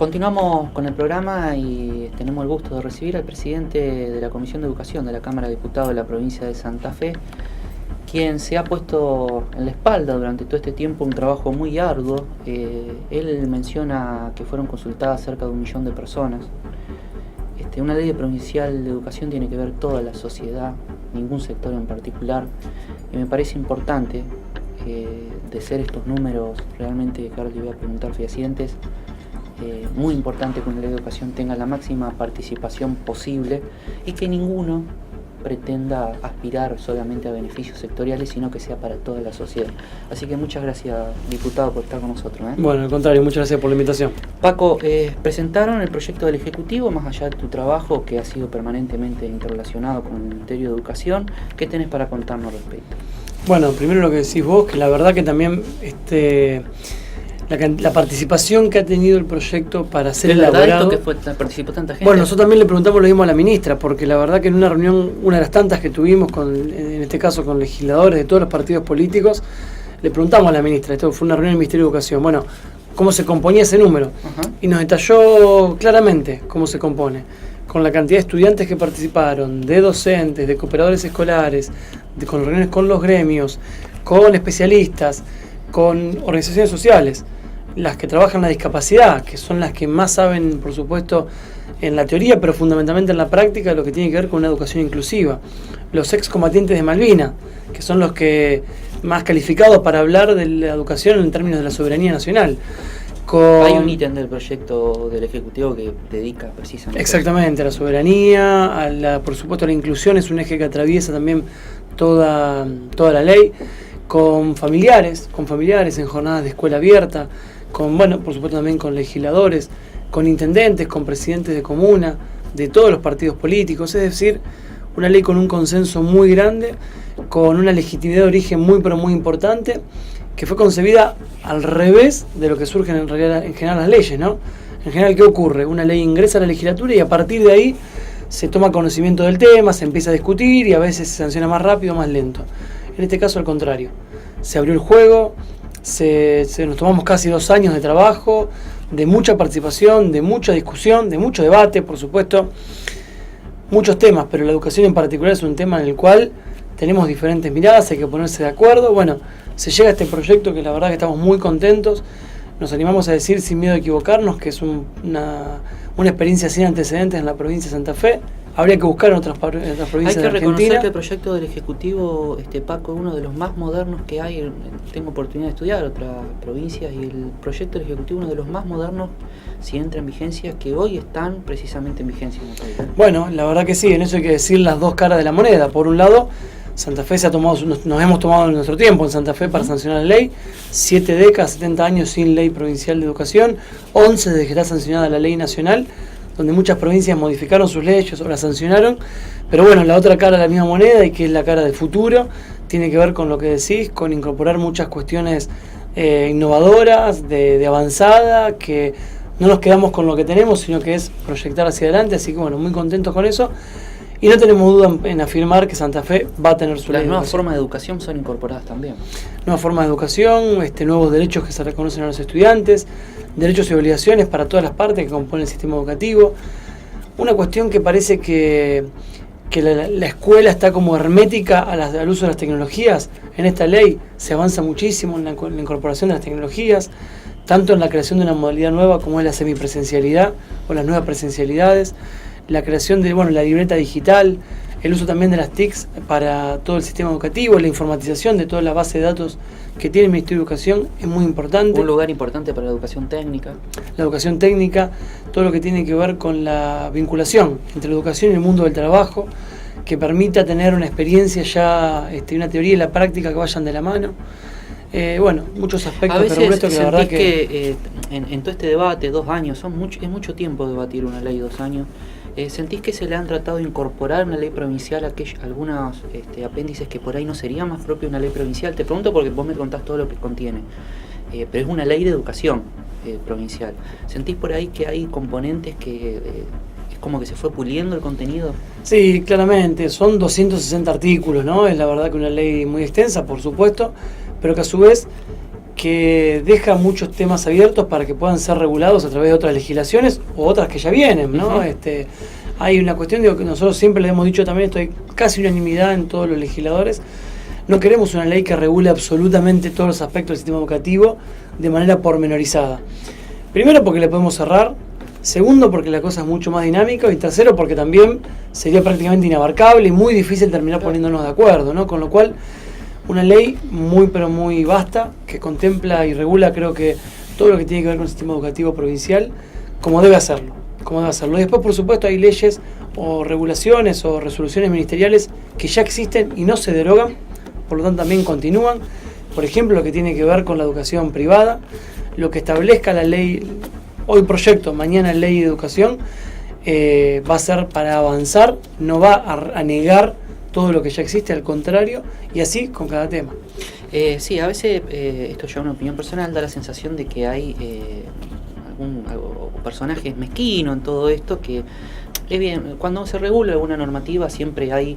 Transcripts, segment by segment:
Continuamos con el programa y tenemos el gusto de recibir al presidente de la Comisión de Educación de la Cámara de Diputados de la provincia de Santa Fe, quien se ha puesto en la espalda durante todo este tiempo un trabajo muy arduo. Él menciona que fueron consultadas cerca de 1 millón de personas. Una ley provincial de educación tiene que ver toda la sociedad, ningún sector en particular, y me parece importante de ser estos números realmente, que ahora le voy a preguntar, fehacientes. Muy importante que una ley de educación tenga la máxima participación posible y que ninguno pretenda aspirar solamente a beneficios sectoriales, sino que sea para toda la sociedad. Así que muchas gracias, diputado, por estar con nosotros. Bueno, al contrario, muchas gracias por la invitación. Paco, presentaron el proyecto del Ejecutivo, más allá de tu trabajo que ha sido permanentemente interrelacionado con el Ministerio de Educación. ¿Qué tenés para contarnos al respecto? Bueno, primero lo que decís vos, que la verdad que también la participación que ha tenido el proyecto para ser elaborado. ¿Es verdad que participó tanta gente? Bueno, nosotros también le preguntamos lo mismo a la ministra, porque la verdad que en una reunión, una de las tantas que tuvimos, en este caso con legisladores de todos los partidos políticos, le preguntamos a la ministra, esto fue una reunión del Ministerio de Educación, bueno, cómo se componía ese número. Y nos detalló claramente cómo se compone, con la cantidad de estudiantes que participaron, de docentes, de cooperadores escolares, con reuniones con los gremios, con especialistas, con organizaciones sociales, las que trabajan en la discapacidad, que son las que más saben, por supuesto, en la teoría, pero fundamentalmente en la práctica, lo que tiene que ver con una educación inclusiva. Los excombatientes de Malvinas, que son los que más calificados para hablar de la educación en términos de la soberanía nacional. Hay un ítem del proyecto del Ejecutivo que dedica precisamente exactamente a la soberanía, por supuesto a la inclusión, es un eje que atraviesa también toda la ley, con familiares en jornadas de escuela abierta, por supuesto también con legisladores, con intendentes, con presidentes de comuna, de todos los partidos políticos, es decir, una ley con un consenso muy grande, con una legitimidad de origen muy pero muy importante, que fue concebida al revés de lo que surgen en general las leyes, ¿no? En general, ¿qué ocurre? Una ley ingresa a la legislatura y a partir de ahí se toma conocimiento del tema, se empieza a discutir y a veces se sanciona más rápido o más lento. En este caso al contrario, se abrió el juego, nos tomamos casi 2 años de trabajo, de mucha participación, de mucha discusión, de mucho debate, por supuesto, muchos temas, pero la educación en particular es un tema en el cual tenemos diferentes miradas, hay que ponerse de acuerdo. Bueno, se llega a este proyecto que la verdad que estamos muy contentos, nos animamos a decir sin miedo a equivocarnos que es una experiencia sin antecedentes en la provincia de Santa Fe. Habría que buscar en otras provincias de Argentina. Hay que reconocer que el proyecto del Ejecutivo, Paco, es uno de los más modernos que hay. Tengo oportunidad de estudiar otras provincias y el proyecto del Ejecutivo es uno de los más modernos, si entra en vigencia, que hoy están precisamente en vigencia en el país. Bueno, la verdad que sí, en eso hay que decir las dos caras de la moneda. Por un lado, Santa Fe nos hemos tomado nuestro tiempo en Santa Fe para sancionar la ley, 7 décadas, 70 años sin ley provincial de educación, 11 desde que está sancionada la ley nacional, donde muchas provincias modificaron sus leyes o las sancionaron, pero bueno, la otra cara de la misma moneda, y que es la cara del futuro, tiene que ver con lo que decís, con incorporar muchas cuestiones innovadoras, de avanzada, que no nos quedamos con lo que tenemos, sino que es proyectar hacia adelante, así que bueno, muy contentos con eso, y no tenemos duda en afirmar que Santa Fe va a tener su ley. Las nuevas formas de educación son incorporadas también. Nuevas formas de educación, nuevos derechos que se reconocen a los estudiantes, derechos y obligaciones para todas las partes que componen el sistema educativo. Una cuestión que parece que la escuela está como hermética al uso de las tecnologías. En esta ley se avanza muchísimo en la incorporación de las tecnologías, tanto en la creación de una modalidad nueva como es la semipresencialidad o las nuevas presencialidades, la creación de la libreta digital, el uso también de las TICs para todo el sistema educativo, la informatización de toda la base de datos que tiene el Ministerio de Educación es muy importante. Un lugar importante para la educación técnica. La educación técnica, todo lo que tiene que ver con la vinculación entre la educación y el mundo del trabajo, que permita tener una experiencia ya, una teoría y la práctica que vayan de la mano. Muchos aspectos. A veces pero esto que la verdad que en todo este debate, 2 años, es mucho tiempo debatir una ley, 2 años. ¿Sentís que se le han tratado de incorporar en una ley provincial algunos apéndices que por ahí no sería más propio de una ley provincial? Te pregunto porque vos me contás todo lo que contiene, pero es una ley de educación provincial. ¿Sentís por ahí que hay componentes que es como que se fue puliendo el contenido? Sí, claramente, son 260 artículos, ¿no? Es la verdad que una ley muy extensa, por supuesto, pero que a su vez que deja muchos temas abiertos para que puedan ser regulados a través de otras legislaciones o otras que ya vienen, ¿no? Uh-huh. Hay una cuestión, digo, que nosotros siempre le hemos dicho también, esto hay casi unanimidad en todos los legisladores. No queremos una ley que regule absolutamente todos los aspectos del sistema educativo de manera pormenorizada. Primero, porque le podemos cerrar. Segundo, porque la cosa es mucho más dinámica. Y tercero, porque también sería prácticamente inabarcable y muy difícil terminar poniéndonos de acuerdo, ¿no? Con lo cual, una ley muy pero muy vasta, que contempla y regula, creo que todo lo que tiene que ver con el sistema educativo provincial, como debe hacerlo. Y después, por supuesto, hay leyes o regulaciones o resoluciones ministeriales que ya existen y no se derogan, por lo tanto también continúan. Por ejemplo, lo que tiene que ver con la educación privada, lo que establezca la ley, hoy proyecto, mañana ley de educación, va a ser para avanzar, no va a negar todo lo que ya existe, al contrario, y así con cada tema. Sí, a veces, esto ya es una opinión personal, da la sensación de que hay algún personaje mezquino en todo esto, que es bien, cuando se regula alguna normativa siempre hay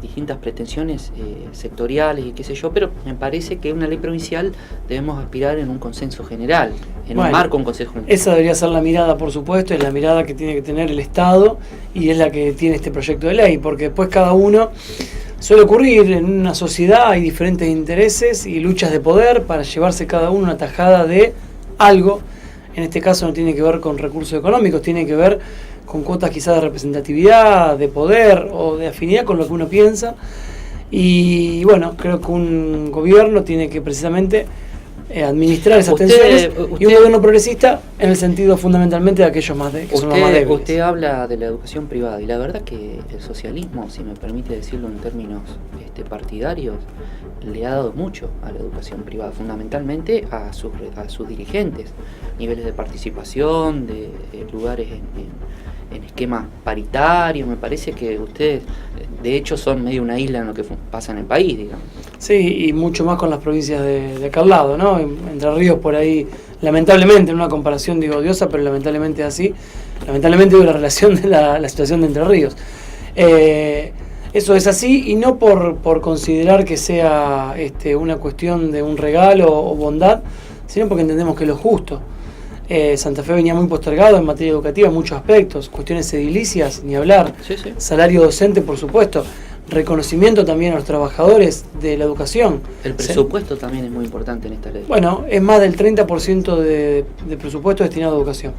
distintas pretensiones sectoriales y qué sé yo, pero me parece que una ley provincial debemos aspirar en un consenso general, en un marco, un consenso general. Esa debería ser la mirada, por supuesto, es la mirada que tiene que tener el Estado y es la que tiene este proyecto de ley, porque después cada uno suele ocurrir en una sociedad, hay diferentes intereses y luchas de poder para llevarse cada uno una tajada de algo. En este caso no tiene que ver con recursos económicos, tiene que ver con cuotas quizás de representatividad, de poder o de afinidad con lo que uno piensa. Y bueno, creo que un gobierno tiene que precisamente administrar esas tensiones, y un gobierno progresista en el sentido fundamentalmente de aquellos que son los más débiles. Usted habla de la educación privada y la verdad que el socialismo, si me permite decirlo en términos partidarios, le ha dado mucho a la educación privada, fundamentalmente a sus dirigentes, niveles de participación, de lugares en esquemas paritarios. Me parece que ustedes de hecho son medio una isla en lo que pasa en el país, digamos. Sí, y mucho más con las provincias de acá al lado, ¿no? Entre Ríos por ahí, lamentablemente, en una comparación digo odiosa, pero lamentablemente es así, lamentablemente digo la relación de la situación de Entre Ríos. Eso es así, y no por considerar que sea una cuestión de un regalo o bondad, sino porque entendemos que es lo justo. Santa Fe venía muy postergado en materia educativa en muchos aspectos, cuestiones edilicias, ni hablar, sí. Salario docente, por supuesto, reconocimiento también a los trabajadores de la educación. El presupuesto también es muy importante en esta ley. Bueno, es más del 30% de presupuesto destinado a educación.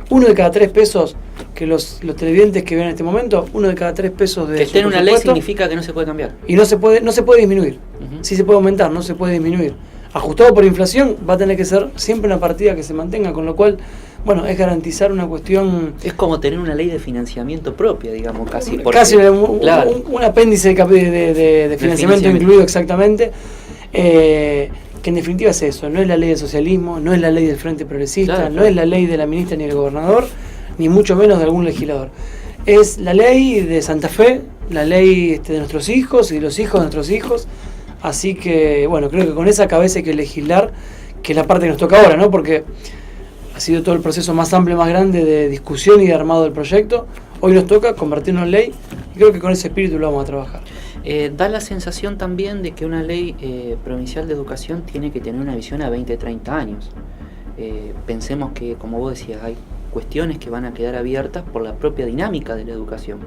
1 de cada 3 pesos, que los televidentes que ven en este momento, 1 de cada 3 pesos de que esté en una ley significa que no se puede cambiar. Y no se puede disminuir. Uh-huh. Sí se puede aumentar, no se puede disminuir. Ajustado por inflación, va a tener que ser siempre una partida que se mantenga, con lo cual, bueno, es garantizar una cuestión... Es como tener una ley de financiamiento propia, digamos, casi. Casi un apéndice de financiamiento incluido, exactamente. Que en definitiva es eso, no es la ley del socialismo, no es la ley del Frente Progresista, claro. No es la ley de la ministra ni del gobernador, ni mucho menos de algún legislador. Es la ley de Santa Fe, la ley de nuestros hijos y de los hijos de nuestros hijos. Así que, bueno, creo que con esa cabeza hay que legislar, que es la parte que nos toca ahora, ¿no? Porque ha sido todo el proceso más amplio, más grande de discusión y de armado del proyecto. Hoy nos toca convertirlo en ley y creo que con ese espíritu lo vamos a trabajar. Da la sensación también de que una ley provincial de educación tiene que tener una visión a 20, 30 años. Pensemos que, como vos decías, hay cuestiones que van a quedar abiertas por la propia dinámica de la educación.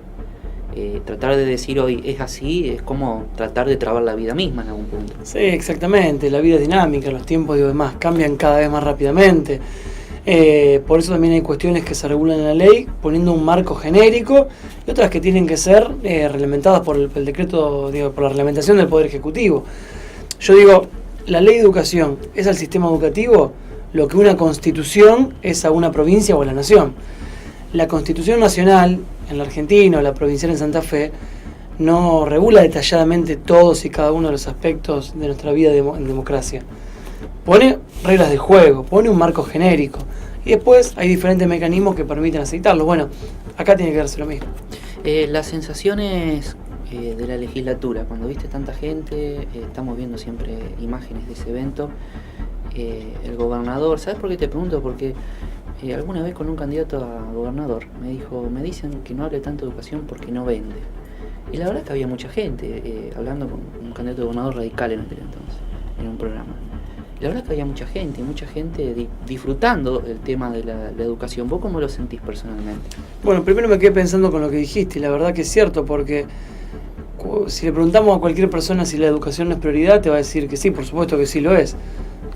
Tratar de decir hoy es así es como tratar de trabar la vida misma en algún punto. Sí, exactamente, la vida es dinámica, los tiempos y demás cambian cada vez más rápidamente. Por eso también hay cuestiones que se regulan en la ley poniendo un marco genérico y otras que tienen que ser reglamentadas por el decreto, por la reglamentación del Poder Ejecutivo. Yo digo, la ley de educación es al sistema educativo lo que una constitución es a una provincia o a la nación. La Constitución Nacional en la Argentina o la provincial en Santa Fe no regula detalladamente todos y cada uno de los aspectos de nuestra vida en democracia. Pone reglas de juego, pone un marco genérico y después hay diferentes mecanismos que permiten aceitarlo. Bueno, acá tiene que darse lo mismo. Las sensaciones de la legislatura, cuando viste tanta gente, estamos viendo siempre imágenes de ese evento, el gobernador, ¿sabes por qué te pregunto? Porque alguna vez con un candidato a gobernador me dijo, me dicen que no hable tanto de educación porque no vende. Y la verdad es que había mucha gente hablando con un candidato a gobernador radical en aquel entonces, en un programa. La verdad que había mucha gente disfrutando el tema de la educación. ¿Vos cómo lo sentís personalmente? Bueno, primero me quedé pensando con lo que dijiste, y la verdad que es cierto, porque si le preguntamos a cualquier persona si la educación no es prioridad, te va a decir que sí, por supuesto que sí lo es.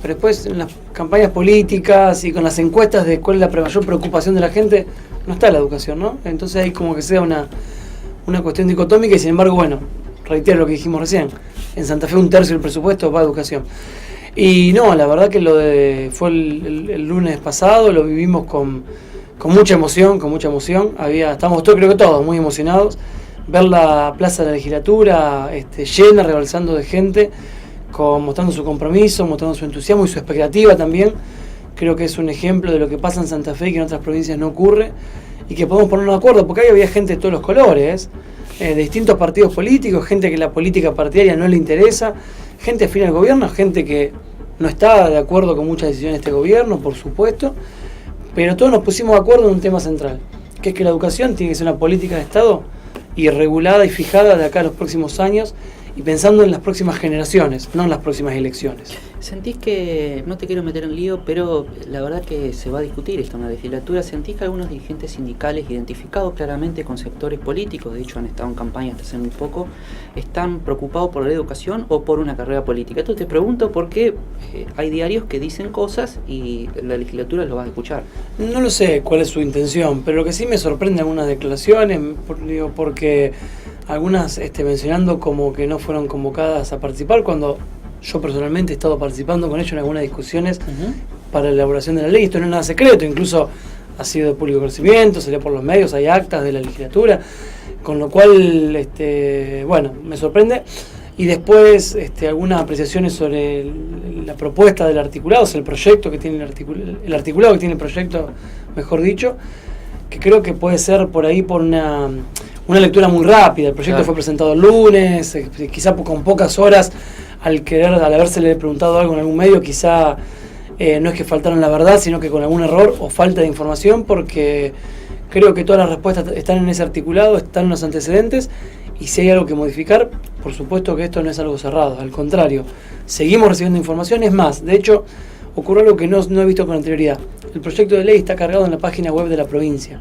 Pero después en las campañas políticas y con las encuestas de cuál es la mayor preocupación de la gente, no está la educación, ¿no? Entonces hay como que sea una cuestión dicotómica y sin embargo, bueno, reitero lo que dijimos recién, en Santa Fe 1/3 del presupuesto va a educación. Y no, la verdad que fue el lunes pasado, lo vivimos con mucha emoción, estábamos todos, creo que todos, muy emocionados. Ver la plaza de la legislatura llena, rebalsando de gente, mostrando su compromiso, mostrando su entusiasmo y su expectativa también. Creo que es un ejemplo de lo que pasa en Santa Fe y que en otras provincias no ocurre, y que podemos ponernos de acuerdo, porque ahí había gente de todos los colores, de distintos partidos políticos, gente que la política partidaria no le interesa, gente afín al gobierno, gente que no está de acuerdo con muchas decisiones de este gobierno, por supuesto, pero todos nos pusimos de acuerdo en un tema central, que es que la educación tiene que ser una política de Estado y regulada y fijada de acá a los próximos años, y pensando en las próximas generaciones, no en las próximas elecciones. ¿Sentís que, no te quiero meter en lío, pero la verdad que se va a discutir esto en la legislatura, sentís que algunos dirigentes sindicales identificados claramente con sectores políticos, de hecho han estado en campaña hasta hace muy poco, están preocupados por la educación o por una carrera política? Esto te pregunto porque hay diarios que dicen cosas y la legislatura lo va a escuchar. No lo sé cuál es su intención, pero lo que sí me sorprende algunas declaraciones, porque algunas mencionando como que no fueron convocadas a participar, cuando yo personalmente he estado participando con ellos en algunas discusiones para la elaboración de la ley. Esto no es nada secreto, incluso ha sido de público conocimiento, salió por los medios, hay actas de la legislatura, con lo cual, bueno, me sorprende. Y después algunas apreciaciones sobre la propuesta del articulado, o sea, el proyecto que tiene el articulado que tiene el proyecto, mejor dicho, que creo que puede ser por ahí por una lectura muy rápida. El proyecto fue presentado el lunes, quizá con pocas horas, al habérsele preguntado algo en algún medio, quizá no es que faltaron la verdad, sino que con algún error o falta de información, porque creo que todas las respuestas están en ese articulado, están en los antecedentes, y si hay algo que modificar, por supuesto que esto no es algo cerrado, al contrario, seguimos recibiendo información. Es más, de hecho, ocurrió algo que no he visto con anterioridad. El proyecto de ley está cargado en la página web de la provincia.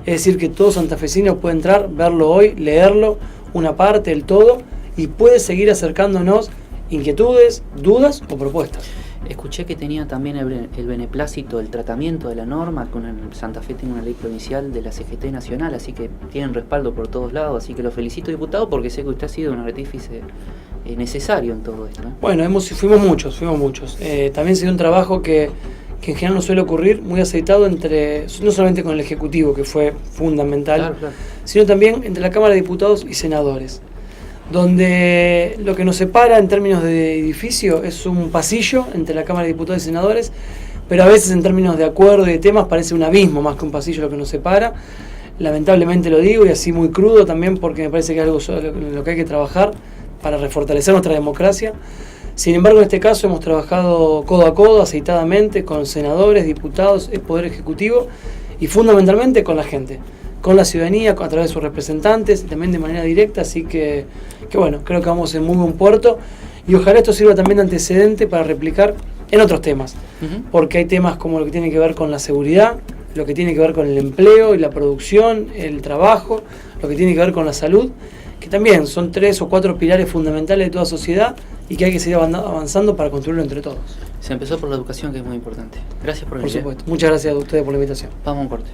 Es decir, que todo santafesino puede entrar, verlo hoy, leerlo, una parte, el todo, y puede seguir acercándonos inquietudes, dudas o propuestas. Escuché que tenía también el beneplácito, el tratamiento de la norma, con Santa Fe tiene una ley provincial de la CGT nacional, así que tienen respaldo por todos lados, así que lo felicito, diputado, porque sé que usted ha sido un artífice necesario en todo esto, ¿no? Bueno, fuimos muchos. También se dio un trabajo que en general no suele ocurrir, muy aceitado no solamente con el Ejecutivo, que fue fundamental, claro, sino también entre la Cámara de Diputados y Senadores, donde lo que nos separa en términos de edificio es un pasillo entre la Cámara de Diputados y Senadores, pero a veces en términos de acuerdo y de temas parece un abismo más que un pasillo lo que nos separa. Lamentablemente lo digo, y así muy crudo también, porque me parece que es algo en lo que hay que trabajar para refortalecer nuestra democracia. Sin embargo, en este caso hemos trabajado codo a codo, aceitadamente, con senadores, diputados, el Poder Ejecutivo, y fundamentalmente con la gente, con la ciudadanía, a través de sus representantes, y también de manera directa. Así que bueno, creo que vamos en muy buen puerto, y ojalá esto sirva también de antecedente para replicar en otros temas, porque hay temas como lo que tiene que ver con la seguridad, lo que tiene que ver con el empleo y la producción, el trabajo, lo que tiene que ver con la salud, que también son 3 o 4 pilares fundamentales de toda sociedad y que hay que seguir avanzando para construirlo entre todos. Se empezó por la educación, que es muy importante. Gracias por venir. Por supuesto. Muchas gracias a ustedes por la invitación. Vamos a un corte.